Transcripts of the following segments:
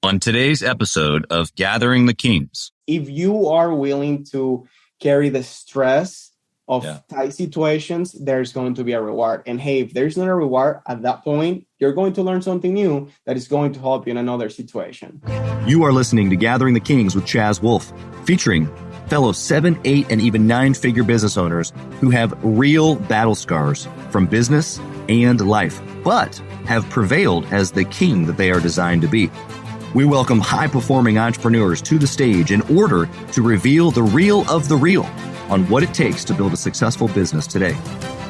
On today's episode of Gathering the Kings. If you are willing to carry the stress of tight situations, there's going to be a reward. And hey, if there's not a reward at that point, you're going to learn something new that is going to help you in another situation. You are listening to Gathering the Kings with Chaz Wolfe, featuring fellow 7, 8, and even 9-figure business owners who have real battle scars from business and life, but have prevailed as the king that they are designed to be. We welcome high-performing entrepreneurs to the stage in order to reveal the real of the real on what it takes to build a successful business today.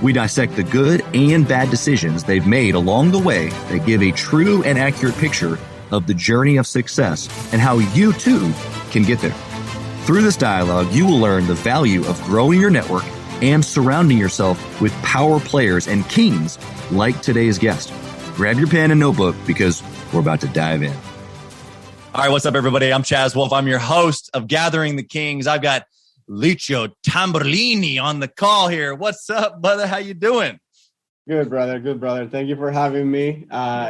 We dissect the good and bad decisions they've made along the way that give a true and accurate picture of the journey of success and how you too can get there. Through this dialogue, you will learn the value of growing your network and surrounding yourself with power players and kings like today's guest. Grab your pen and notebook because we're about to dive in. All right, what's up, everybody? I'm Chaz Wolfe. I'm your host of Gathering the Kings. I've got Licio Tamburlini on the call here. What's up, brother? How you doing? Good, brother. Good, brother. Thank you for having me.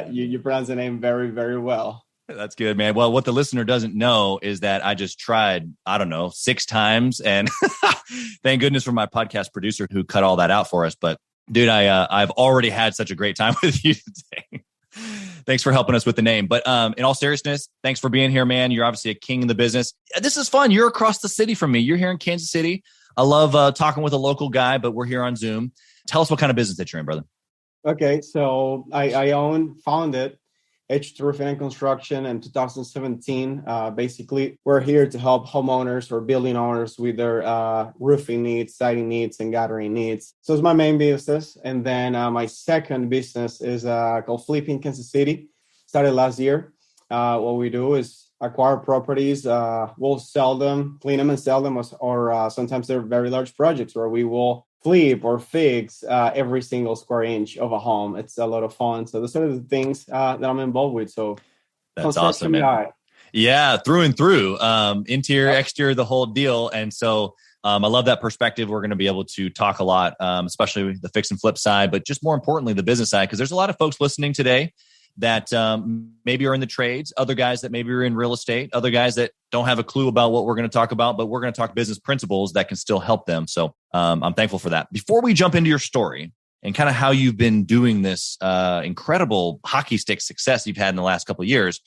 You pronounce the name very, very well. That's good, man. Well, what the listener doesn't know is that I just tried, 6 times. And thank goodness for my podcast producer who cut all that out for us. But dude, I've already had such a great time with you today. Thanks for helping us with the name. But in all seriousness, thanks for being here, man. You're obviously a king in the business. This is fun. You're across the city from me. You're here in Kansas City. I love talking with a local guy, but we're here on Zoom. Tell us what kind of business that you're in, brother. Okay, so I founded H2 Roofing and Construction in 2017. Basically, we're here to help homeowners or building owners with their roofing needs, siding needs, and guttering needs. So it's my main business. And then my second business is called Flipping Kansas City. Started last year. What we do is acquire properties. We'll sell them, clean them and sell them, or sometimes they're very large projects where we will flip or fix every single square inch of a home. It's a lot of fun. So those are the things that I'm involved with. So that's awesome, man. Guy. Yeah, through and through, interior, exterior, the whole deal. And so I love that perspective. We're going to be able to talk a lot, especially with the fix and flip side, but just more importantly, the business side, because there's a lot of folks listening today that maybe are in the trades, other guys that maybe are in real estate, other guys that don't have a clue about what we're going to talk about, but we're going to talk business principles that can still help them. So I'm thankful for that. Before we jump into your story and kind of how you've been doing this incredible hockey stick success you've had in the last couple of years,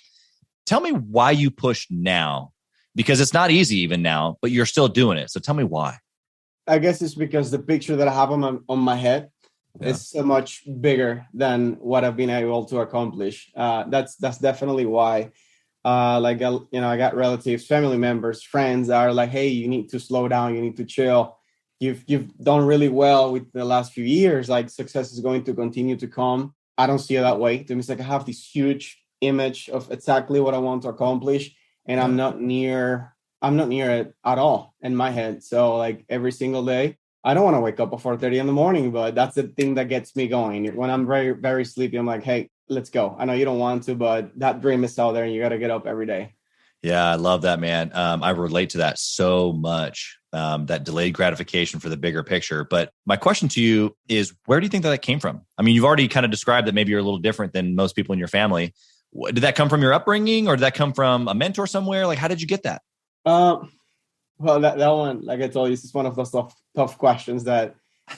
tell me why you push now, because it's not easy even now, but you're still doing it. So tell me why. I guess it's because the picture that I have on my head is so much bigger than what I've been able to accomplish. That's definitely why. I got relatives, family members, friends that are like, hey, you need to slow down. You need to chill. You've done really well with the last few years. Like, success is going to continue to come. I don't see it that way. To me, it's like I have this huge image of exactly what I want to accomplish, and I'm not near it at all in my head. So like every single day, I don't want to wake up at 4:30 in the morning, but that's the thing that gets me going. When I'm very, very sleepy, I'm like, hey, let's go. I know you don't want to, but that dream is out there and you got to get up every day. Yeah, I love that, man. I relate to that so much, that delayed gratification for the bigger picture. But my question to you is, where do you think that came from? I mean, you've already kind of described that maybe you're a little different than most people in your family. Did that come from your upbringing, or did that come from a mentor somewhere? Like, how did you get that? Well, that one, like I told you, is one of those tough questions that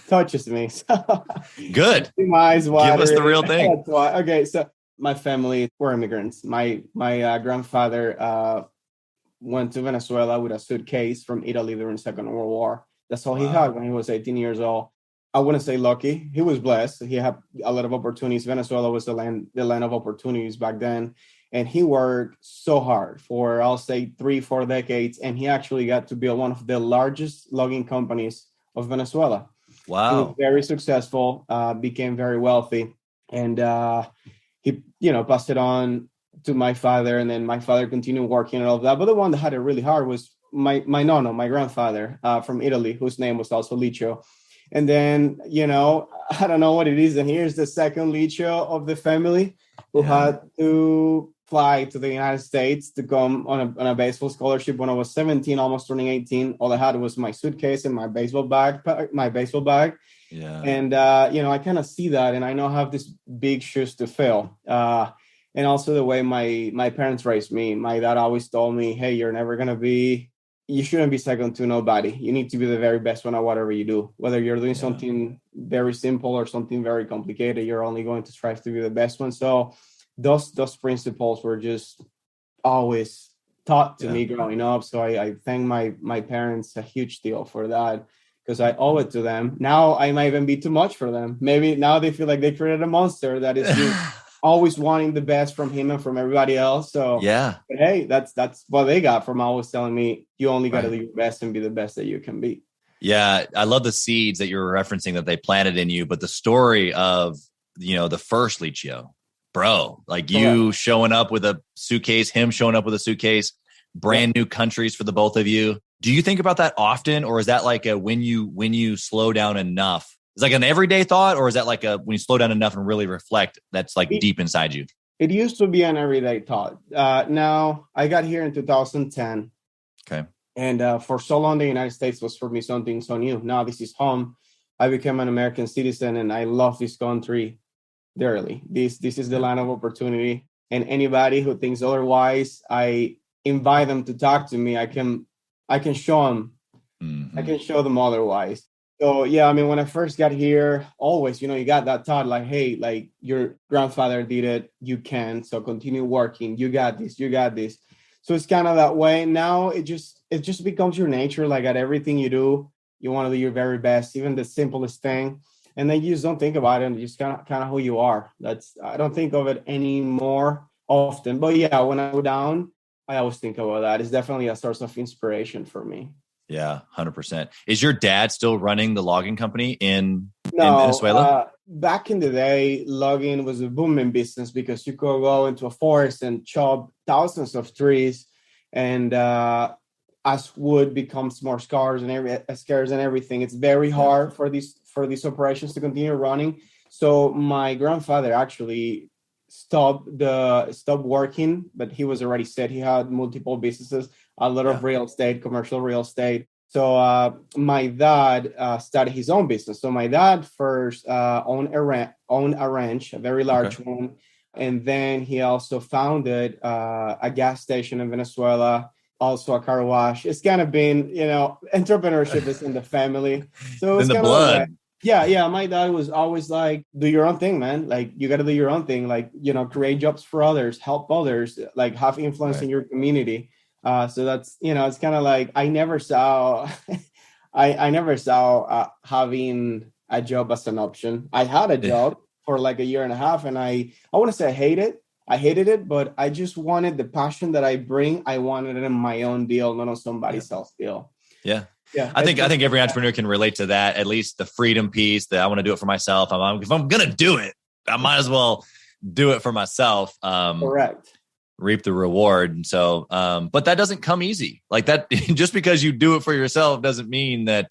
touches me. So, good. My eyes watering. Give us the real thing. That's why. Okay, so my family were immigrants. My grandfather went to Venezuela with a suitcase from Italy during the Second World War. That's all he had when he was 18 years old. I wouldn't say lucky. He was blessed. He had a lot of opportunities. Venezuela was the land of opportunities back then. And he worked so hard for, I'll say, 3-4 decades. And he actually got to build one of the largest logging companies of Venezuela. Wow. He was very successful, became very wealthy. And he, passed it on to my father. And then my father continued working and all of that. But the one that had it really hard was my grandfather from Italy, whose name was also Licio. And then, I don't know what it is. And here's the second Licio of the family who had to fly to the United States to come on a baseball scholarship when I was 17, almost turning 18. All I had was my suitcase and my baseball bag. Yeah. And, I kind of see that, and I know I have these big shoes to fill. And also the way my parents raised me. My dad always told me, hey, you shouldn't be second to nobody. You need to be the very best one at whatever you do. Whether you're doing something very simple or something very complicated, you're only going to strive to be the best one. So those principles were just always taught to me growing up. So I thank my parents a huge deal for that, because I owe it to them. Now I might even be too much for them. Maybe now they feel like they created a monster that is just always wanting the best from him and from everybody else. So but hey, that's what they got from always telling me, you only got to do your best and be the best that you can be. Yeah, I love the seeds that you're referencing that they planted in you, but the story of, the first Licio, bro, like you showing up with a suitcase, him showing up with a suitcase, brand new countries for the both of you. Do you think about that often, or is that like a when you slow down enough? Is like an everyday thought, or is that like a when you slow down enough and really reflect, that's like deep inside you? It used to be an everyday thought. Now I got here in 2010. Okay. And for so long, the United States was for me something so new. Now this is home. I became an American citizen, and I love this country dearly. This is the land of opportunity. And anybody who thinks otherwise, I invite them to talk to me. I can show them. Mm-hmm. I can show them otherwise. So yeah, I mean, when I first got here, always, you got that thought like, hey, like your grandfather did it, you can. So continue working. You got this. You got this. So it's kind of that way. Now it just becomes your nature. Like at everything you do, you want to do your very best, even the simplest thing. And then you just don't think about it, and just kind of who you are. I don't think of it anymore often. But yeah, when I go down, I always think about that. It's definitely a source of inspiration for me. Yeah, 100%. Is your dad still running the logging company in Venezuela? Back in the day, logging was a booming business because you could go into a forest and chop thousands of trees. And as wood becomes more scarce and everything, it's very hard for these operations to continue running. So my grandfather actually stopped working, but he was already set. He had multiple businesses, a lot of real estate, commercial real estate. So my dad started his own business. So my dad first owned a ranch, a very large one. And then he also founded a gas station in Venezuela, also a car wash. It's kind of been, entrepreneurship is in the family. So it's in the kind blood. of like, yeah. My dad was always like, do your own thing, man. Like, you got to do your own thing. Like, create jobs for others, help others, like have influence in your community. So that's, it's kind of like, I never saw, I never saw having a job as an option. I had a job for like a year and a half, and I want to say I hated it, but I just wanted the passion that I bring. I wanted it in my own deal, not on somebody else's deal. Yeah. I think every entrepreneur can relate to that. At least the freedom piece that I want to do it for myself. If I'm going to do it, I might as well do it for myself. Correct. Reap the reward. And so, but that doesn't come easy. Like that, just because you do it for yourself doesn't mean that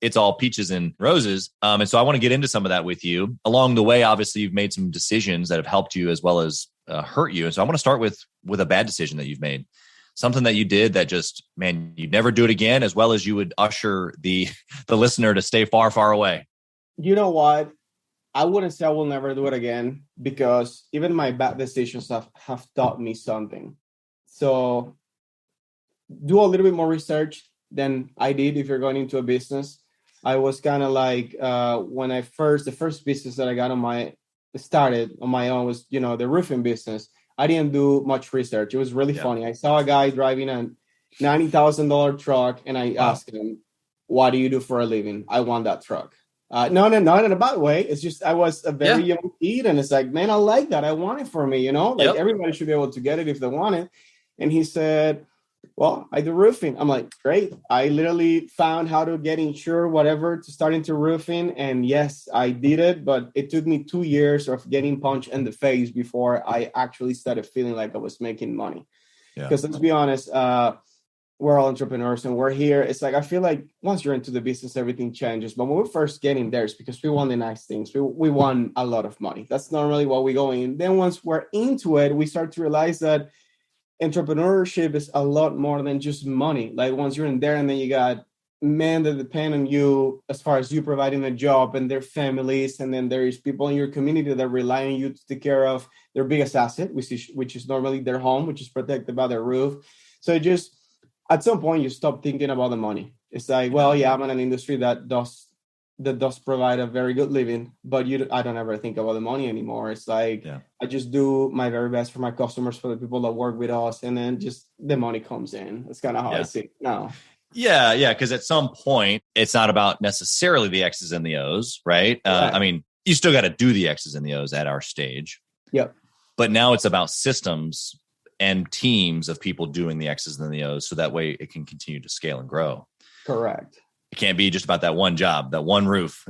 it's all peaches and roses. And so I want to get into some of that with you. Along the way, obviously, you've made some decisions that have helped you as well as hurt you. And so I want to start with a bad decision that you've made. Something that you did that just, man, you'd never do it again, as well as you would usher the listener to stay far, far away. You know what? I wouldn't say I will never do it again, because even my bad decisions have taught me something. So do a little bit more research than I did if you're going into a business. I was kind of like, when the first business that I got started on my own was, the roofing business. I didn't do much research. It was really funny. I saw a guy driving a $90,000 truck, and I asked him, what do you do for a living? I want that truck. No, not in a bad way. It's just, I was a very young kid, and it's like, man, I like that. I want it for me, everybody should be able to get it if they want it. And he said, well, I do roofing. I'm like, great. I literally found how to get insured, whatever, to start into roofing. And yes, I did it, but it took me 2 years of getting punched in the face before I actually started feeling like I was making money. Because let's be honest, we're all entrepreneurs and we're here. It's like, I feel like once you're into the business, everything changes. But when we're first getting there, it's because we want the nice things. We want a lot of money. That's normally what we go in. Then once we're into it, we start to realize that entrepreneurship is a lot more than just money. Like once you're in there, and then you got men that depend on you as far as you providing a job, and their families, and then there is people in your community that rely on you to take care of their biggest asset, which is normally their home, which is protected by their roof. So just at some point you stop thinking about the money. It's like, well, yeah, I'm in an industry that does provide a very good living, but I don't ever think about the money anymore. It's like, I just do my very best for my customers, for the people that work with us, and then just the money comes in. That's kind of how I see it now. Yeah. Because at some point, it's not about necessarily the X's and the O's, right? I mean, you still got to do the X's and the O's at our stage. Yep. But now it's about systems and teams of people doing the X's and the O's, so that way it can continue to scale and grow. Correct. It can't be just about that one job, that one roof,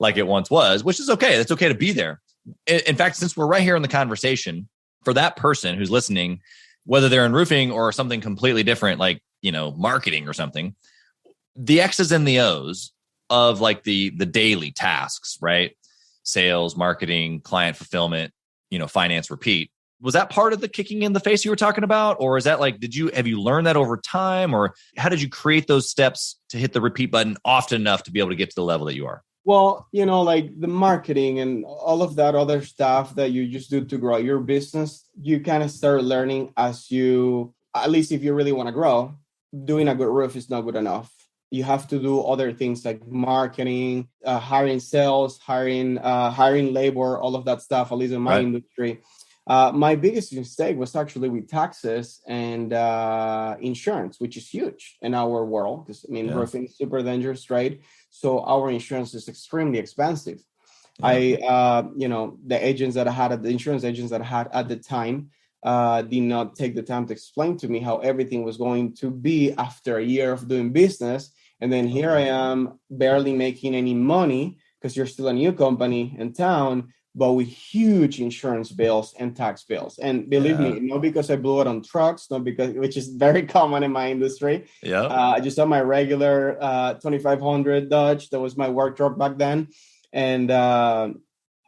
like it once was, which is okay. That's okay to be there. In fact, since we're right here in the conversation, for that person who's listening, whether they're in roofing or something completely different, like, marketing or something, the X's and the O's of like the daily tasks, right? Sales, marketing, client fulfillment, finance, repeat. Was that part of the kicking in the face you were talking about? Or is that like, have you learned that over time? Or how did you create those steps to hit the repeat button often enough to be able to get to the level that you are? Well, like the marketing and all of that other stuff that you just do to grow your business, you kind of start learning as at least if you really want to grow, doing a good roof is not good enough. You have to do other things like marketing, hiring sales, hiring labor, all of that stuff, at least in my industry. My biggest mistake was actually with taxes and insurance, which is huge in our world, because roofing is super dangerous, right? So our insurance is extremely expensive. Yeah. The agents that I had, the insurance agents that I had at the time, did not take the time to explain to me how everything was going to be after a year of doing business. And then here I am barely making any money because you're still a new company in town, but with huge insurance bills and tax bills. And believe me, not because I blew it on trucks, which is very common in my industry. Yeah. I just had my regular 2500 Dodge. That was my work truck back then. And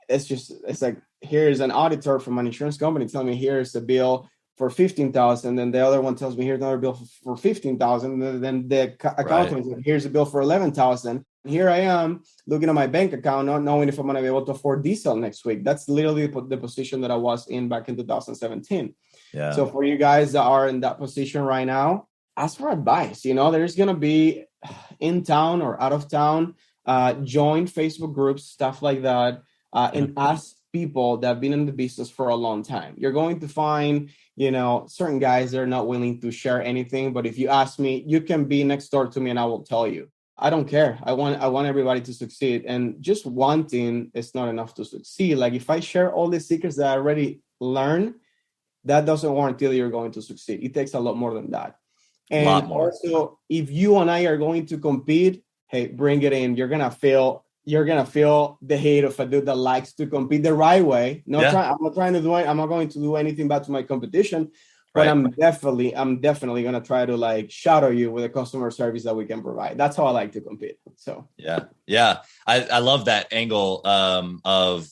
it's like, here's an auditor from an insurance company telling me here's a bill for 15,000. Then the other one tells me here's another bill for 15,000. Then the accountant says, here's a bill for 11,000. Here I am looking at my bank account, not knowing if I'm going to be able to afford diesel next week. That's literally the position that I was in back in 2017. Yeah. So for you guys that are in that position right now, ask for advice. There's going to be in town or out of town, join Facebook groups, stuff like that, and ask people that have been in the business for a long time. You're going to find, certain guys that are not willing to share anything. But if you ask me, you can be next door to me and I will tell you. I don't care. I want everybody to succeed. And just wanting is not enough to succeed. Like if I share all the secrets that I already learned, that doesn't warrant that you're going to succeed. It takes a lot more than that. And also, if you and I are going to compete, hey, bring it in. You're gonna feel the hate of a dude that likes to compete the right way. I'm not trying to do it. I'm not going to do anything bad to my competition. But I'm definitely going to try to like shadow you with the customer service that we can provide. That's how I like to compete. So, yeah. I love that angle of,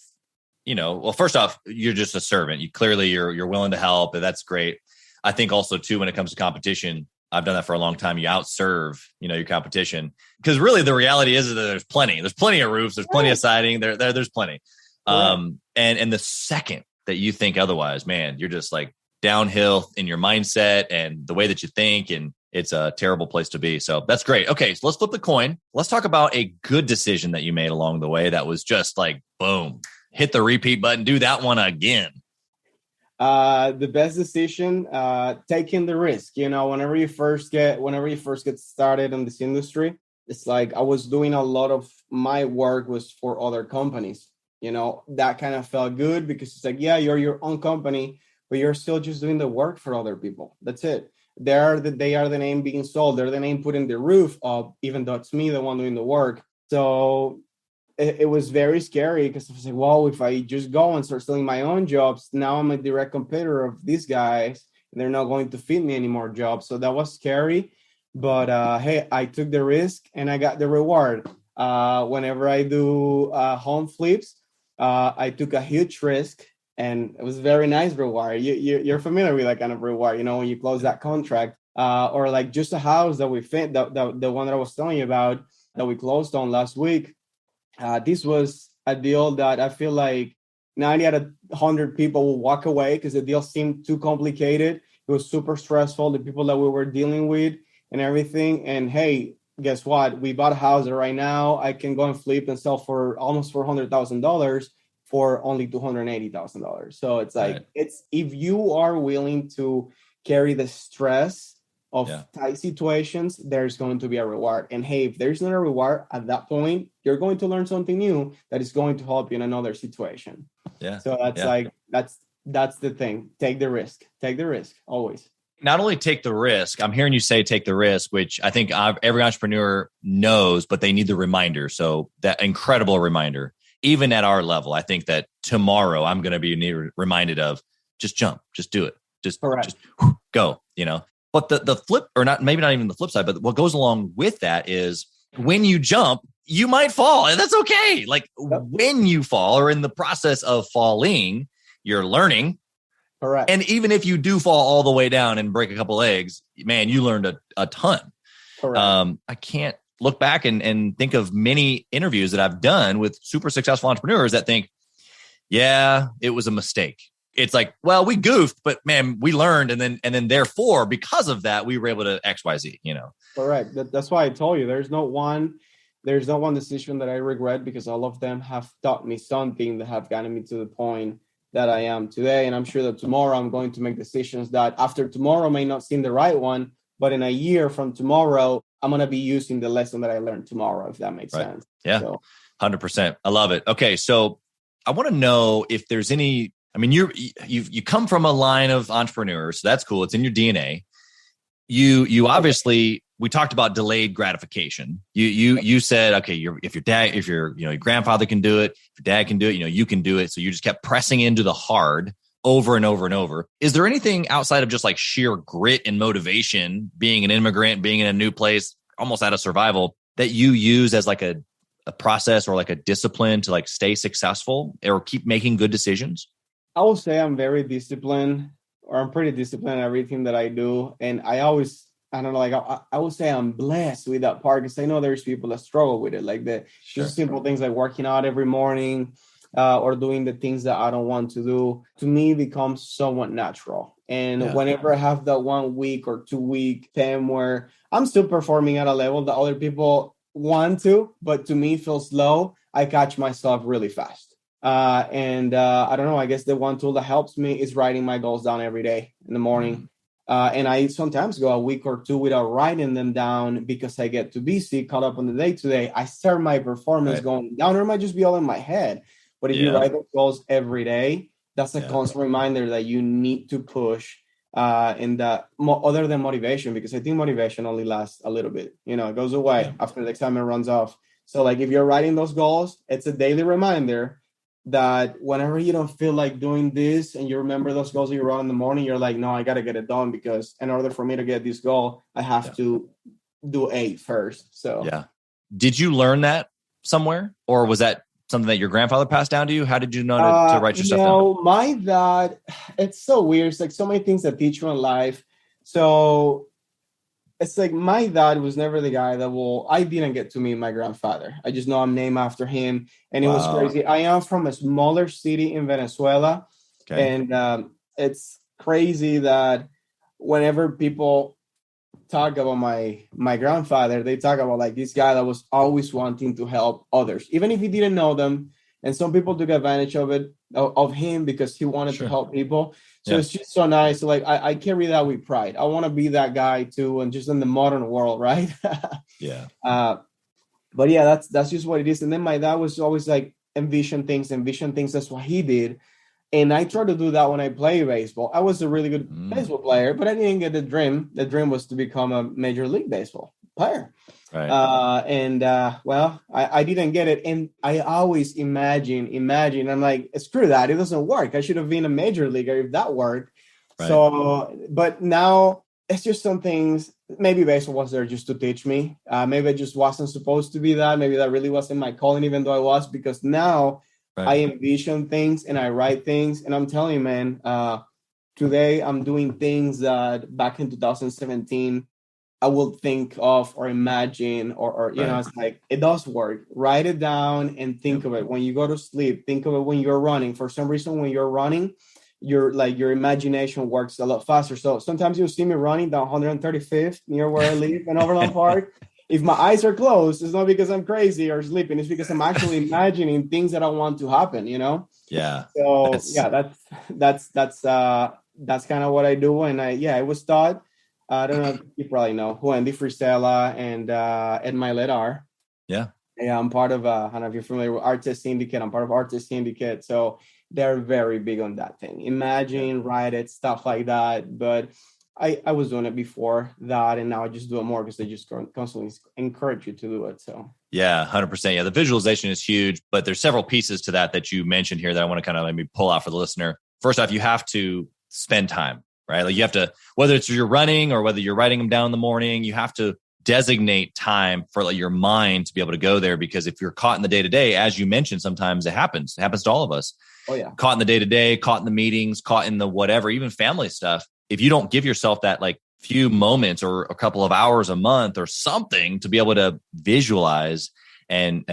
well, first off, you're just a servant. You're willing to help. And that's great. I think also too, when it comes to competition, I've done that for a long time. You outserve, your competition, because really the reality is that there's plenty of roofs. There's plenty of siding there's plenty. And the second that you think otherwise, man, you're just like downhill in your mindset and the way that you think, and it's a terrible place to be. So that's great. Okay, so let's flip the coin. Let's talk about a good decision that you made along the way that was just like, boom, hit the repeat button, do that one again. The best decision, taking the risk. Whenever you first get started in this industry, it's like I was doing a lot of my work was for other companies. That kind of felt good because it's like, yeah, you're your own company, but you're still just doing the work for other people. That's it. They are the name being sold. They're the name putting the roof up, even though it's me, the one doing the work. So it was very scary because I was like, well, if I just go and start selling my own jobs, now I'm a direct competitor of these guys, and they're not going to feed me any more jobs. So that was scary. But hey, I took the risk and I got the reward. Whenever I do home flips, I took a huge risk. And it was a very nice reward. You're familiar with that kind of reward, when you close that contract. or like just a house that we fit, the one that I was telling you about that we closed on last week. This was a deal that I feel like 90 out of 100 people will walk away because the deal seemed too complicated. It was super stressful, the people that we were dealing with and everything. And hey, guess what? We bought a house that right now I can go and flip and sell for almost $400,000 for only $280,000. So it's like, it's if you are willing to carry the stress of tight situations, there's going to be a reward. And hey, if there's not a reward at that point, you're going to learn something new that is going to help you in another situation. Yeah. So that's like, that's the thing. Take the risk always. Not only take the risk, I'm hearing you say take the risk, which I think every entrepreneur knows, but they need the reminder. So that incredible reminder, even at our level, I think that tomorrow I'm going to be reminded of just jump, just do it, just go, you know. But the flip, or not, maybe not even the flip side, but what goes along with that is when you jump, you might fall, and that's okay. Like when you fall or in the process of falling, you're learning. Correct. And even if you do fall all the way down and break a couple legs, man, you learned a ton. Correct. I can't look back and think of many interviews that I've done with super successful entrepreneurs that think, yeah, it was a mistake. It's like, well, we goofed, but man, we learned. And then therefore, because of that, we were able to X, Y, Z, you know? Correct. That's why I told you there's no one decision that I regret, because all of them have taught me something that have gotten me to the point that I am today. And I'm sure that tomorrow I'm going to make decisions that after tomorrow may not seem the right one, but in a year from tomorrow, I'm going to be using the lesson that I learned tomorrow, if that makes sense. Yeah. So. 100%. I love it. Okay. So I want to know if there's any, I mean, you come from a line of entrepreneurs, so that's cool. It's in your DNA. You obviously, we talked about delayed gratification. You said, okay, if your grandfather can do it, if your dad can do it, you can do it. So you just kept pressing into the hard over and over and over. Is there anything outside of just like sheer grit and motivation, being an immigrant, being in a new place, almost out of survival, that you use as like a process or like a discipline to like stay successful or keep making good decisions? I will say I'm very disciplined, or I'm pretty disciplined in everything that I do. And I would say I'm blessed with that part, because I know there's people that struggle with it, like just simple things like working out every morning or doing the things that I don't want to do, to me becomes somewhat natural. And whenever I have that 1 week or 2 week time where I'm still performing at a level that other people want to, but to me feels low, I catch myself really fast. I don't know, I guess the one tool that helps me is writing my goals down every day in the morning. And I sometimes go a week or two without writing them down because I get too busy, caught up on the day-to-day. I start my performance going down, or it might just be all in my head. But if you write those goals every day, that's a constant reminder that you need to push in that other than motivation, because I think motivation only lasts a little bit. It goes away after the excitement runs off. So like if you're writing those goals, it's a daily reminder that whenever you don't feel like doing this and you remember those goals that you wrote in the morning, you're like, no, I got to get it done, because in order for me to get this goal, I have to do A first. So, did you learn that somewhere, or was that something that your grandfather passed down to you? How did you know to write your stuff down? My dad, it's so weird. It's like so many things that teach you in life. So it's like my dad was never the guy I didn't get to meet my grandfather. I just know I'm named after him. And it was crazy. I am from a smaller city in Venezuela. Okay. And it's crazy that whenever people talk about my grandfather, they talk about like this guy that was always wanting to help others, even if he didn't know them. And some people took advantage of him because he wanted to help people. So it's just so nice. So like I carry that with pride. I want to be that guy too, and just in the modern world, right? But yeah, that's just what it is. And then my dad was always like envision things. That's what he did. And I tried to do that when I play baseball. I was a really good baseball player, but I didn't get the dream. The dream was to become a Major League Baseball player. Right. I didn't get it. And I always imagine, I'm like, screw that. It doesn't work. I should have been a major leaguer if that worked. Right. So, but now it's just some things, maybe baseball was there just to teach me. Maybe I just wasn't supposed to be that. Maybe that really wasn't my calling, even though I was, because now I envision things and I write things. And I'm telling you, man, today I'm doing things that back in 2017 I would think of or imagine, or you know, Right. it's like, it does work. Write it down and think of it. When you go to sleep, think of it when you're running. For some reason, when you're running, your imagination works a lot faster. So sometimes you'll see me running down 135th near where I live in Overland Park. If my eyes are closed, it's not because I'm crazy or sleeping. It's because I'm actually imagining things that I want to happen, you know? Yeah. So yeah, that's kind of what I do. And it was taught. I don't know if you probably know who Andy Frisella and Ed Milet are. Yeah. Yeah, I'm part of, I don't know if you're familiar with Artist Syndicate. I'm part of Artist Syndicate. So they're very big on that thing. Imagine, write it, stuff like that. But I was doing it before that, and now I just do it more because they just constantly encourage you to do it. So Yeah, 100%. Yeah, the visualization is huge, but there's several pieces to that you mentioned here that I want to kind of maybe pull out for the listener. First off, you have to spend time, right? Like you have to, whether it's you're running or whether you're writing them down in the morning, you have to designate time for like your mind to be able to go there. Because if you're caught in the day to day, as you mentioned, sometimes it happens. It happens to all of us. Oh yeah. Caught in the day to day, caught in the meetings, caught in the whatever, even family stuff. If you don't give yourself that like few moments or a couple of hours a month or something to be able to visualize and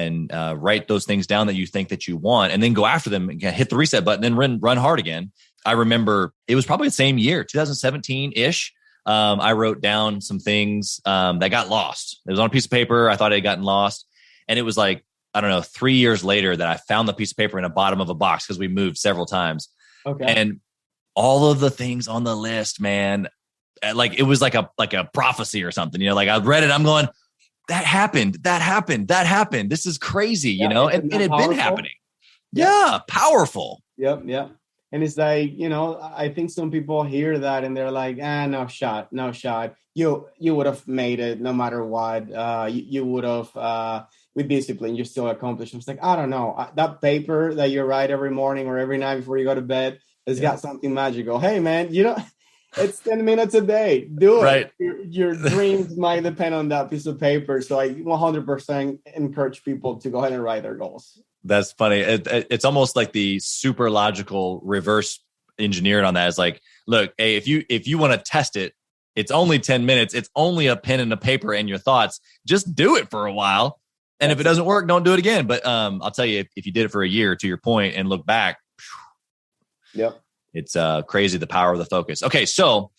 write those things down that you think that you want, and then go after them and hit the reset button and run hard again. I remember it was probably the same year, 2017 ish. I wrote down some things that got lost. It was on a piece of paper. I thought it had gotten lost. And it was like, I don't know, 3 years later that I found the piece of paper in the bottom of a box because we moved several times. Okay. And all of the things on the list, man, like it was like a prophecy or something, you know, like I read it. I'm going, that happened. This is crazy, you know, and it had been happening. Yeah. Powerful. Yep. And it's like, you know, I think some people hear that and they're like, no shot. You would have made it no matter what. You would have, with discipline, you still accomplished. It's like, I don't know. That paper that you write every morning or every night before you go to bed has got something magical. Hey, man, you know, it's 10 minutes a day. Do it. Right. Your dreams might depend on that piece of paper. So I 100% encourage people to go ahead and write their goals. That's funny. It's almost like the super logical reverse engineered on that. It's like, look, hey, if you want to test it, it's only 10 minutes. It's only a pen and a paper and your thoughts. Just do it for a while. And if it doesn't work, don't do it again. But I'll tell you, if you did it for a year, to your point, and look back, it's crazy, the power of the focus. Okay, so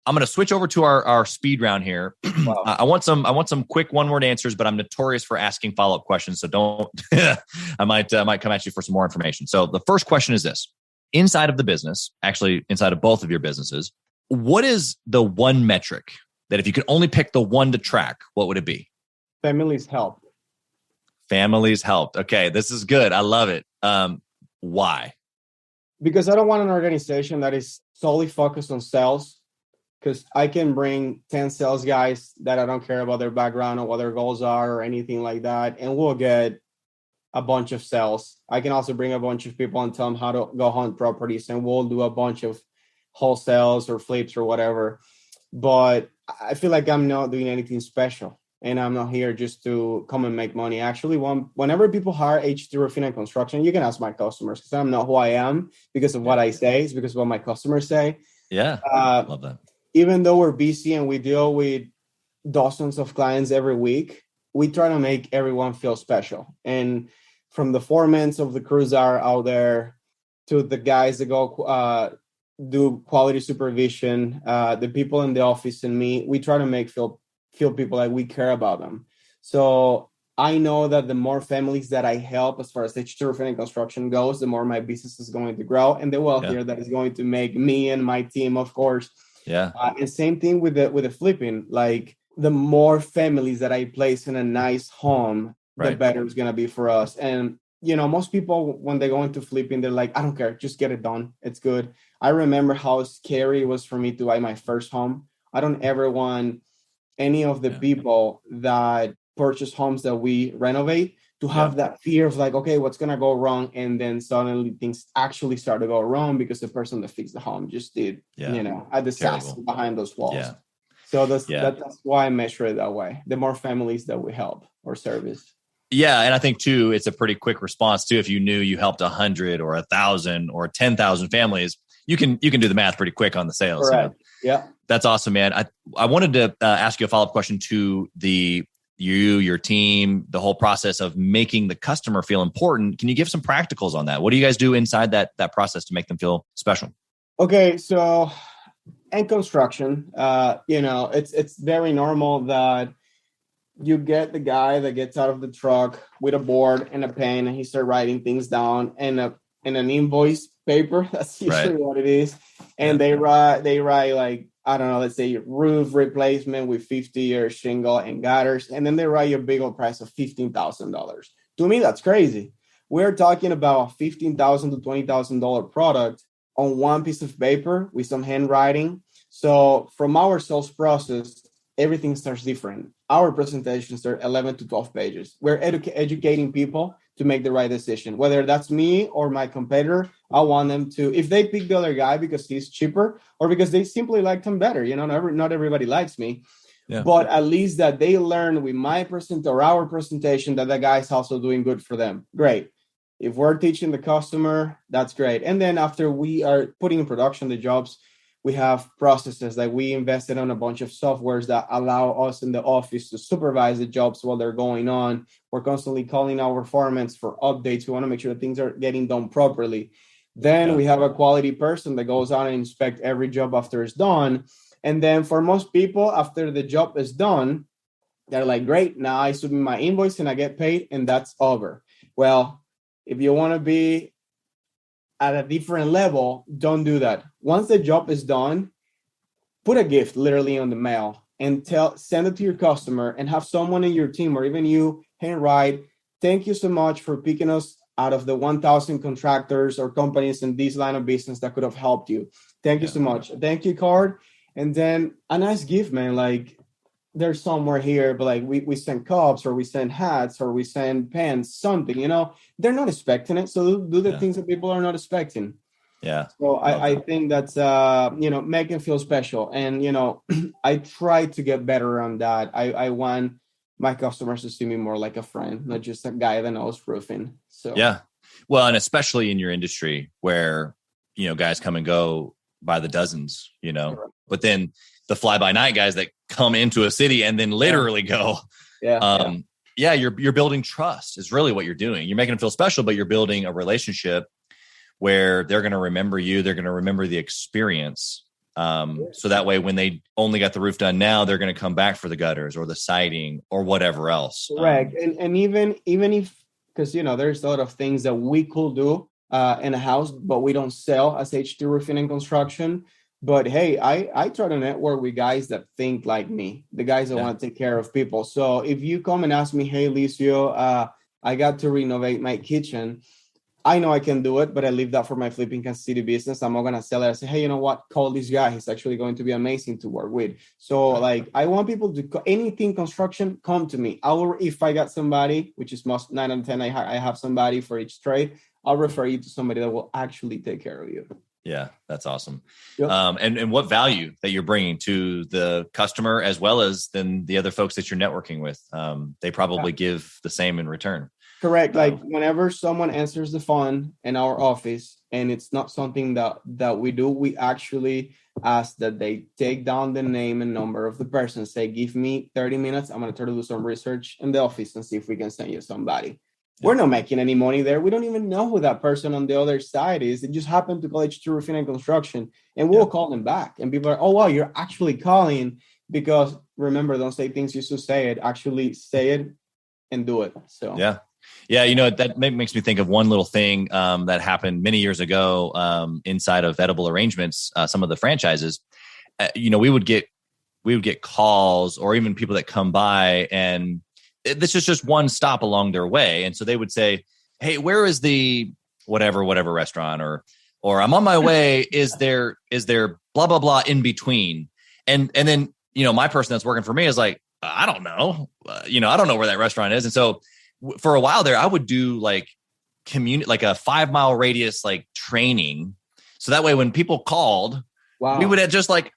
I'm going to switch over to our speed round here. Wow. I want some quick one-word answers, but I'm notorious for asking follow-up questions. So don't, I might come at you for some more information. So the first question is this: inside of the business, actually inside of both of your businesses, what is the one metric that if you could only pick the one to track, what would it be? Families help. Families helped. Okay, this is good. I love it. Why? Because I don't want an organization that is solely focused on sales. Because I can bring 10 sales guys that I don't care about their background or what their goals are or anything like that, and we'll get a bunch of sales. I can also bring a bunch of people and tell them how to go hunt properties, and we'll do a bunch of wholesales or flips or whatever. But I feel like I'm not doing anything special, and I'm not here just to come and make money. Actually, whenever people hire H2 Roofing and Construction, you can ask my customers, because I'm not who I am because of what I say. It's because of what my customers say. Yeah, love that. Even though we're busy and we deal with dozens of clients every week, we try to make everyone feel special. And from the foremen of the crews that are out there to the guys that go do quality supervision, the people in the office and me, we try to feel people like we care about them. So I know that the more families that I help as far as H2 Roofing and Construction goes, the more my business is going to grow, and the wealthier that is going to make me and my team, of course. Yeah. And same thing with the flipping. Like, the more families that I place in a nice home, the better it's going to be for us. And, you know, most people, when they go into flipping, they're like, I don't care, just get it done. It's good. I remember how scary it was for me to buy my first home. I don't ever want any of the people that purchase homes that we renovate to have that fear of like, okay, what's going to go wrong? And then suddenly things actually start to go wrong because the person that fixed the home just did, you know, a disaster behind those walls. Yeah. So that's why I measure it that way. The more families that we help or service. Yeah. And I think too, it's a pretty quick response too. If you knew you helped 100 or 1,000 or 10,000 families, you can do the math pretty quick on the sales. Correct. Yeah. That's awesome, man. I wanted to ask you a follow-up question to your team, the whole process of making the customer feel important. Can you give some practicals on that? What do you guys do inside that process to make them feel special? Okay. So in construction, it's very normal that you get the guy that gets out of the truck with a board and a pen and he starts writing things down in an invoice paper. That's usually what it is. And they write like, I don't know, let's say roof replacement with 50-year shingle and gutters. And then they write a big old price of $15,000. To me, that's crazy. We're talking about a $15,000 to $20,000 product on one piece of paper with some handwriting. So from our sales process, everything starts different. Our presentations are 11 to 12 pages. We're educating people to make the right decision. Whether that's me or my competitor, I want them to, if they pick the other guy because he's cheaper or because they simply liked him better, not everybody likes me, but at least that they learn with my our presentation that the guy's also doing good for them. Great. If we're teaching the customer, that's great. And then after we are putting in production the jobs, we have processes that we invested on a bunch of softwares that allow us in the office to supervise the jobs while they're going on. We're constantly calling our foremen for updates. We want to make sure that things are getting done properly. Then we have a quality person that goes out and inspect every job after it's done. And then for most people, after the job is done, they're like, great, now I submit my invoice and I get paid and that's over. Well, if you want to be at a different level, don't do that. Once the job is done, put a gift literally on the mail and send it to your customer and have someone in your team or even you handwrite, thank you so much for picking us out of the 1,000 contractors or companies in this line of business that could have helped you. Thank you so much. A thank you card. And then a nice gift, man. Like there's somewhere here, but like we send cups or we send hats or we send pens, something, they're not expecting it. So do the things that people are not expecting. Yeah. So I think that's, make them feel special. And, I try to get better on that. I want my customers to see me more like a friend, not just a guy that knows roofing. So, yeah. Well, and especially in your industry where, guys come and go by the dozens, but then the fly by night guys that come into a city and then literally go, you're building trust is really what you're doing. You're making them feel special, but you're building a relationship where they're going to remember you. They're going to remember the experience. So that way, when they only got the roof done now, they're going to come back for the gutters or the siding or whatever else. Correct. And even if, because, there's a lot of things that we could do in a house, but we don't sell as H2 roofing and construction. But hey, I try to network with guys that think like me, the guys that want to take care of people. So if you come and ask me, hey, Licio, I got to renovate my kitchen. I know I can do it, but I leave that for my flipping Kansas City business. I'm not going to sell it. I say, hey, you know what? Call this guy. He's actually going to be amazing to work with. So I want people to, anything construction, come to me. If I got somebody, which is most 9 out of 10, I have somebody for each trade. I'll refer you to somebody that will actually take care of you. Yeah, that's awesome. Yep. And what value that you're bringing to the customer as well as then the other folks that you're networking with. They probably give the same in return. Correct. Like whenever someone answers the phone in our office and it's not something that we do, we actually ask that they take down the name and number of the person. Say, give me 30 minutes. I'm going to try to do some research in the office and see if we can send you somebody. We're not making any money there. We don't even know who that person on the other side is. It just happened to call H2 Roofing and Construction, and we'll call them back. And people are, oh, wow, you're actually calling. Because remember, don't say things just to say it. Actually say it and do it. So yeah. That makes me think of one little thing that happened many years ago inside of Edible Arrangements. Some of the franchises, we would get calls or even people that come by and this is just one stop along their way. And so they would say, hey, where is the whatever restaurant or I'm on my way. Is there blah, blah, blah in between? And then, my person that's working for me is like, I don't know. I don't know where that restaurant is. And so for a while there, I would do like a 5-mile radius, like training. So that way, when people called, we would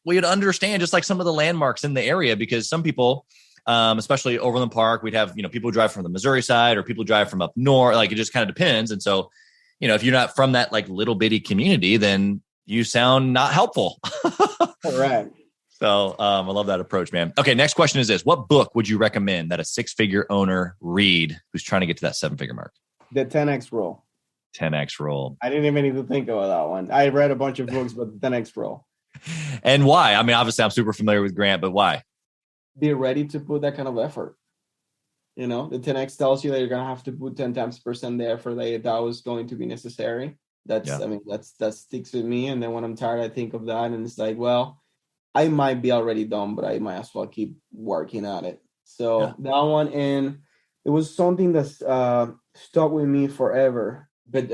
we'd understand just like some of the landmarks in the area, because some people, especially Overland Park, we'd have, people who drive from the Missouri side or people who drive from up north. Like it just kind of depends. And so, if you're not from that like little bitty community, then you sound not helpful. Correct. So I love that approach, man. Okay, next question is this. What book would you recommend that a 6-figure owner read who's trying to get to that 7-figure mark? The 10X rule. 10X rule. I didn't even need to think about that one. I read a bunch of books, but the 10X rule. And why? I mean, obviously, I'm super familiar with Grant, but why? Be ready to put that kind of effort. You know, the 10X tells you that you're going to have to put 10 times % the effort that was going to be necessary. That sticks with me. And then when I'm tired, I think of that. And it's like, well, I might be already done, but I might as well keep working at it. So that one, and it was something that stuck with me forever. But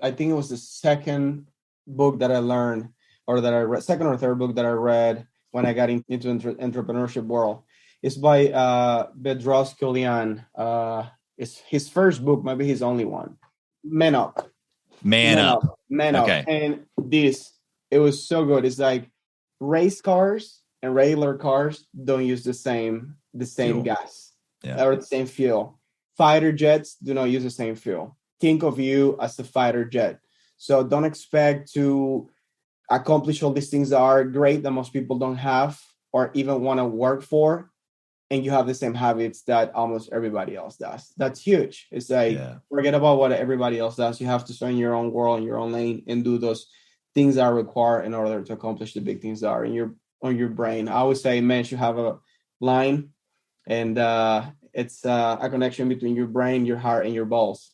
I think it was the second book that I learned, or that I read, second or third book that I read when I got into entrepreneurship world. It's by Bedros Keuilian. It's his first book, maybe his only one. Man Up. Okay. And it was so good. It's like race cars and regular cars don't use the same fuel. Gas or the same fuel. Fighter jets do not use the same fuel. Think of you as a fighter jet. So don't expect to accomplish all these things that are great that most people don't have or even want to work for, and you have the same habits that almost everybody else does. That's huge. It's like, forget about what everybody else does. You have to stay in your own world, in your own lane, and do those things that are required in order to accomplish the big things that are on your brain. I always say men should have a line, and it's a connection between your brain, your heart, and your balls.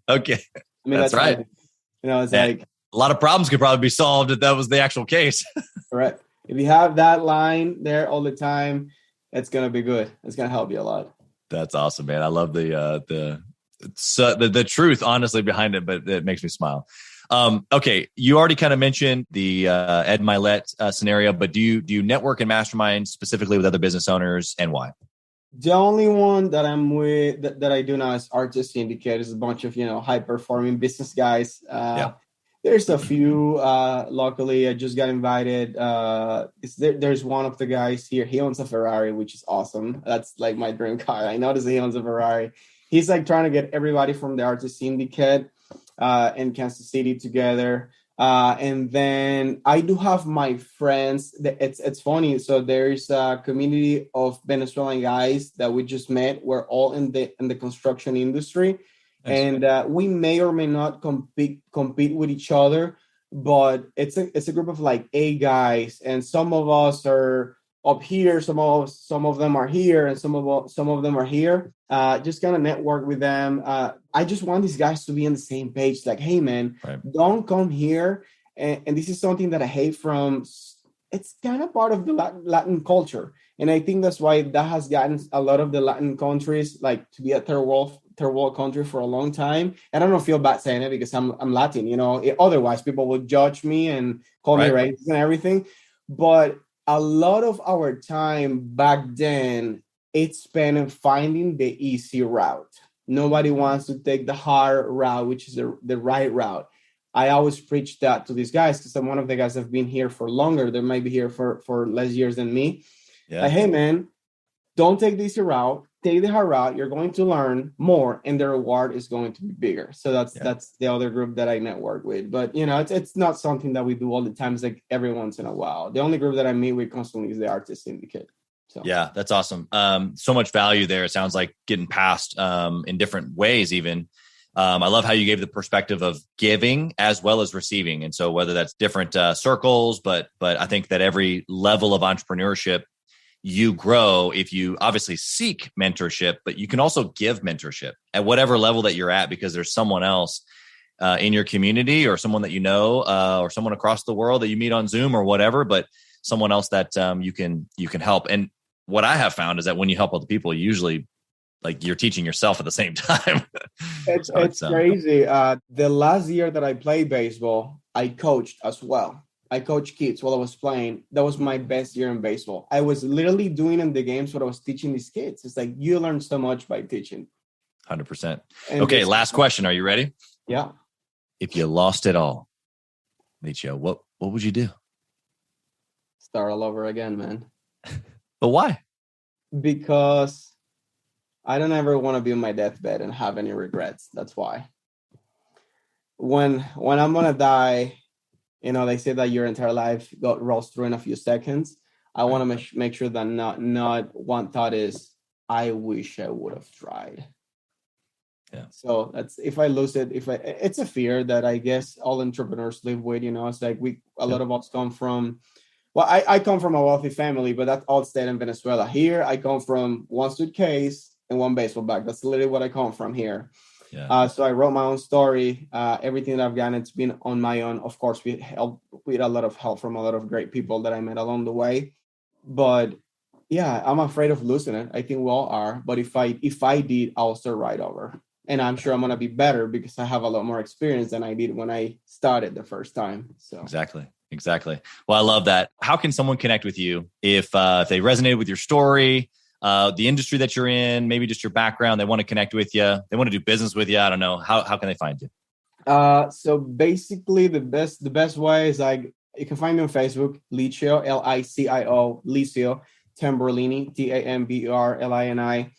Okay. I mean, that's right. It's like a lot of problems could probably be solved if that was the actual case. Correct. If you have that line there all the time, it's going to be good. It's going to help you a lot. That's awesome, man. I love the truth, honestly, behind it, but it makes me smile. Okay. You already kind of mentioned the Ed Milet scenario, but do you network and mastermind specifically with other business owners, and why? The only one that I'm with that I do now is Artist Syndicate. It's a bunch of, high performing business guys. There's a few locally. I just got invited. There's one of the guys here. He owns a Ferrari, which is awesome. That's like my dream car. I noticed he owns a Ferrari. He's like trying to get everybody from the Artist Syndicate in Kansas City together. And then I do have my friends. It's funny. So there's a community of Venezuelan guys that we just met. We're all in the construction industry. Nice. And we may or may not compete with each other, but it's a group of like 8 guys, and some of us are up here, some of them are here, and some of them are here. Just kind of network with them. I just want these guys to be on the same page. Like, hey man, don't come here. And this is something that I hate from. It's kind of part of the Latin culture, and I think that's why that has gotten a lot of the Latin countries like to be a third world country for a long time. And I don't feel bad saying it because I'm Latin, otherwise people would judge me and call me racist and everything. But a lot of our time back then, it's spent in finding the easy route. Nobody wants to take the hard route, which is the right route. I always preach that to these guys because I'm one of the guys that have been here for longer. They might be here for less years than me. Yeah. Like, hey man, don't take the easy route. Take the hard route. You're going to learn more, and the reward is going to be bigger. So that's the other group that I network with. But it's not something that we do all the time. It's like every once in a while. The only group that I meet with constantly is the Artist Syndicate. So yeah, that's awesome. So much value there. It sounds like getting past in different ways. Even I love how you gave the perspective of giving as well as receiving, and so whether that's different circles, but I think that every level of entrepreneurship, you grow if you obviously seek mentorship, but you can also give mentorship at whatever level that you're at, because there's someone else in your community or someone that or someone across the world that you meet on Zoom or whatever, but someone else that you can help. And what I have found is that when you help other people, usually like you're teaching yourself at the same time. It's crazy. The last year that I played baseball, I coached as well. I coached kids while I was playing. That was my best year in baseball. I was literally doing in the games what I was teaching these kids. It's like you learn so much by teaching. 100%. Okay, last question. Are you ready? Yeah. If you lost it all, Licio, what would you do? Start all over again, man. But why? Because I don't ever want to be on my deathbed and have any regrets. That's why. When I'm gonna die, They say that your entire life rolls through in a few seconds. I want to make sure that not one thought is, I wish I would have tried. Yeah. So that's, if I lose it, it's a fear that I guess all entrepreneurs live with. It's like a lot of us come from. Well, I come from a wealthy family, but that's all stayed in Venezuela. Here, I come from one suitcase and one baseball bag. That's literally what I come from here. Yeah. So I wrote my own story. Everything that I've gotten, it's been on my own. Of course, with a lot of help from a lot of great people that I met along the way. But yeah, I'm afraid of losing it. I think we all are. But if I did, I'll start right over. And I'm sure I'm going to be better because I have a lot more experience than I did when I started the first time. So Exactly. Well, I love that. How can someone connect with you if they resonated with your story, the industry that you're in, maybe just your background, they want to connect with you, they want to do business with you? I don't know. How can they find you? So basically the best way is you can find me on Facebook, Licio, Licio, Licio Tamburlini, Tamburlini.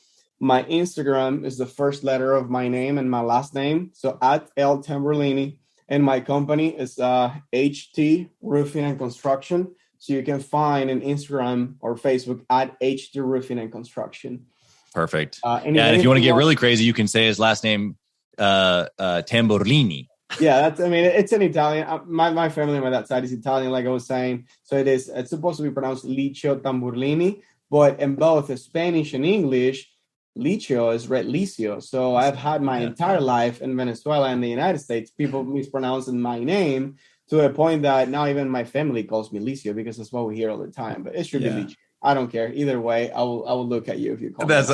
My Instagram is the first letter of my name and my last name. So @Tamburlini. And my company is HT Roofing and Construction. So you can find on Instagram or Facebook @HT Roofing and Construction. Perfect. And if you want to get really crazy, you can say his last name, Tamburlini. Yeah, it's an Italian. My family on my dad's side is Italian, like I was saying. So it's supposed to be pronounced Licio Tamburlini, but in both Spanish and English, Licio is read Licio. So I've had my entire life in Venezuela and the United States, people mispronouncing my name to a point that now even my family calls me Licio because that's what we hear all the time. But it should be Licio. I don't care. Either way, I will look at you if you call me. That's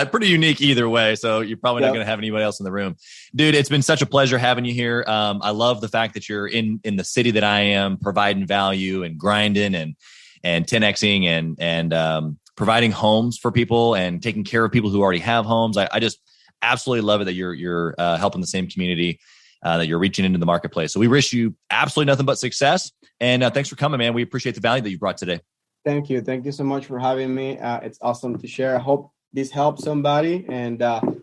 pretty unique either way. So you're probably not going to have anybody else in the room. Dude, it's been such a pleasure having you here. I love the fact that you're in the city that I am, providing value and grinding and 10Xing and providing homes for people and taking care of people who already have homes. I just absolutely love it that you're helping the same community, that you're reaching into the marketplace. So we wish you absolutely nothing but success. And thanks for coming, man. We appreciate the value that you brought today. Thank you. Thank you so much for having me. It's awesome to share. I hope this helps somebody. And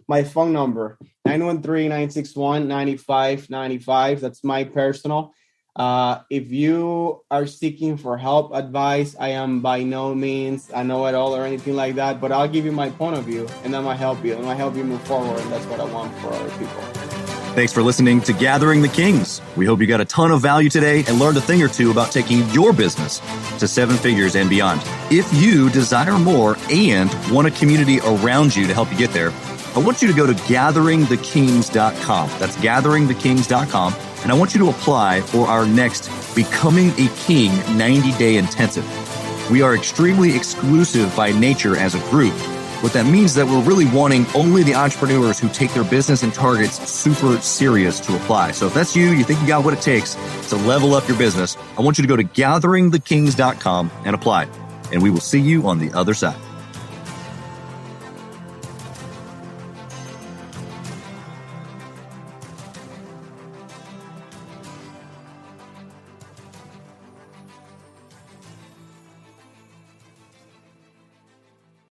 my phone number, 913-961-9595. That's my personal. If you are seeking for help, advice, I am by no means a know-it-all or anything like that, but I'll give you my point of view and that might help you. And might help you move forward. And that's what I want for other people. Thanks for listening to Gathering the Kings. We hope you got a ton of value today and learned a thing or two about taking your business to 7 figures and beyond. If you desire more and want a community around you to help you get there, I want you to go to gatheringthekings.com. That's gatheringthekings.com. And I want you to apply for our next Becoming a King 90-day intensive. We are extremely exclusive by nature as a group. What that means is that we're really wanting only the entrepreneurs who take their business and targets super serious to apply. So if that's you think you got what it takes to level up your business, I want you to go to gatheringthekings.com and apply. And we will see you on the other side.